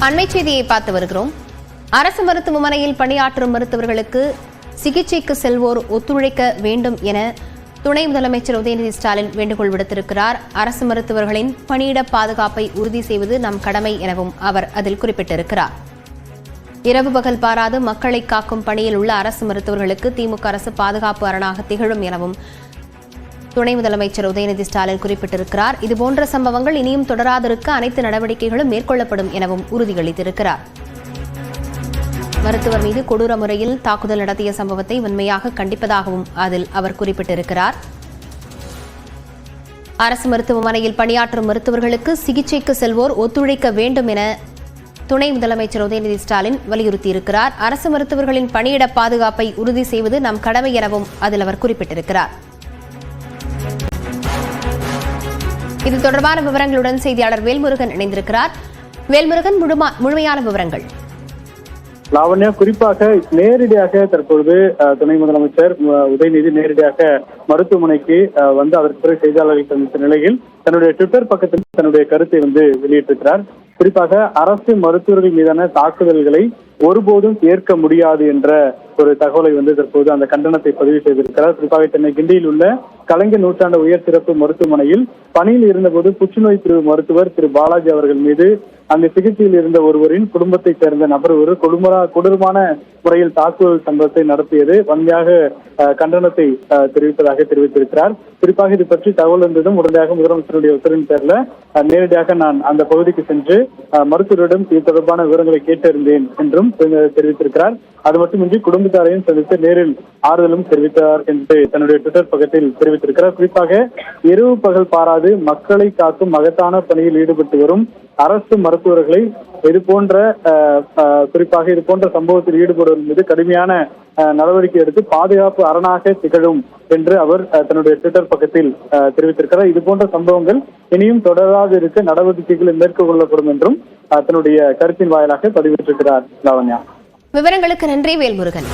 அண்மை செய்தியை பார்த்து வருகிறோம். அரசு மருத்துவமனையில் பணியாற்றும் மருத்துவர்களுக்கு சிகிச்சைக்கு செல்வோர் ஒத்துழைக்க வேண்டும் என துணை முதலமைச்சர் உதயநிதி ஸ்டாலின் வேண்டுகோள் விடுத்திருக்கிறார். அரசு மருத்துவர்களின் பணியிட பாதுகாப்பை உறுதி செய்வது நம் கடமை எனவும் அவர் அதில் குறிப்பிட்டிருக்கிறார். இரவு பகல் பாராது மக்களை காக்கும் பணியில் உள்ள அரசு மருத்துவர்களுக்கு திமுக அரசு பாதுகாப்பு அரணாக திகழும் எனவும் துணை முதலமைச்சர் உதயநிதி ஸ்டாலின் குறிப்பிட்டிருக்கிறார். இதுபோன்ற சம்பவங்கள் இனியும் தொடராதிருக்க அனைத்து நடவடிக்கைகளும் மேற்கொள்ளப்படும் எனவும் உறுதியளித்திருக்கிறார். மருத்துவர் மீது கொடூர முறையில் தாக்குதல் நடத்திய சம்பவத்தை வன்மையாக கண்டிப்பதாகவும் அதில் அவர் குறிப்பிட்டிருக்கிறார். அரசு மருத்துவமனையில் பணியாற்றும் மருத்துவர்களுக்கு சிகிச்சைக்கு செல்வோர் ஒத்துழைக்க வேண்டும் என துணை முதலமைச்சர் உதயநிதி ஸ்டாலின் வலியுறுத்தியிருக்கிறார். அரசு மருத்துவர்களின் பணியிட பாதுகாப்பை உறுதி செய்வது நம் கடமை எனவும் அதில் அவர் குறிப்பிட்டிருக்கிறார். இது தொடர்பான விவரங்களுடன் செய்தியாளர் வேல்முருகன் இணைந்திருக்கிறார். வேல்முருகன், முழுமையான விவரங்கள். லாவண்யா, குறிப்பாக நேரடியாக தற்பொழுது துணை முதலமைச்சர் உதயநிதி நேரடியாக மருத்துவமனைக்கு வந்து அதற்கு பிறகு செய்தியாளர்கள் சந்தித்த நிலையில் தன்னுடைய ட்விட்டர் பக்கத்தில் தன்னுடைய கருத்தை வெளியிட்டிருக்கிறார். குறிப்பாக அரசு மருத்துவர்கள் மீதான தாக்குதல்களை ஒருபோதும் ஏற்க முடியாது என்ற ஒரு தகவலை தற்போது அந்த கண்டனத்தை பதிவு செய்திருக்கிறார். குறிப்பாக சென்னை கிண்டியில் உள்ள கலைஞர் நூற்றாண்டு உயர் சிறப்பு மருத்துவமனையில் பணியில் இருந்தபோது புற்றுநோய் பிரிவு மருத்துவர் திரு பாலாஜி அவர்கள் மீது அங்கு சிகிச்சையில் இருந்த ஒருவரின் குடும்பத்தைச் சேர்ந்த நபர் ஒரு கொடூரமான முறையில் தாக்குதல் சம்பவத்தை நடத்தியது வன்மையாக கண்டனத்தை தெரிவிப்பதாக தெரிவித்திருக்கிறார். குறிப்பாக இது பற்றி தகவல் இருந்ததும் உடனடியாக முதலமைச்சருடைய உத்தரவின் பேரில் நேரடியாக நான் அந்த பகுதிக்கு சென்று மருத்துவரிடம் இது தொடர்பான விவரங்களை கேட்டறிந்தேன் என்றும் தெரிவித்திருக்கிறார். அது மட்டுமின்றி குடும்பத்தாரையும் சந்தித்து நேரில் ஆறுதலும் தெரிவித்தார் என்று தன்னுடைய ட்விட்டர் பக்கத்தில் தெரிவித்திருக்கிறார். குறிப்பாக இரவு பகல் பாராது மக்களை காக்கும் மகத்தான பணியில் ஈடுபட்டு வரும் அரசு மருத்துவர்களை குறிப்பாக இது போன்ற சம்பவத்தில் ஈடுபடுவதன் மீது கடுமையான நடவடிக்கை எடுத்து பாதுகாப்பு அரணாக திகழும் என்று அவர் தன்னுடைய ட்விட்டர் பக்கத்தில் தெரிவித்திருக்கிறார். இது போன்ற சம்பவங்கள் இனியும் தொடராது இருக்க நடவடிக்கைகள் மேற்கொள்ளப்படும் என்றும் தன்னுடைய கருத்தின் வாயிலாக பதிவிட்டிருக்கிறார். லாவண்யா, விவரங்களுக்கு நன்றி வேல்முருகன்.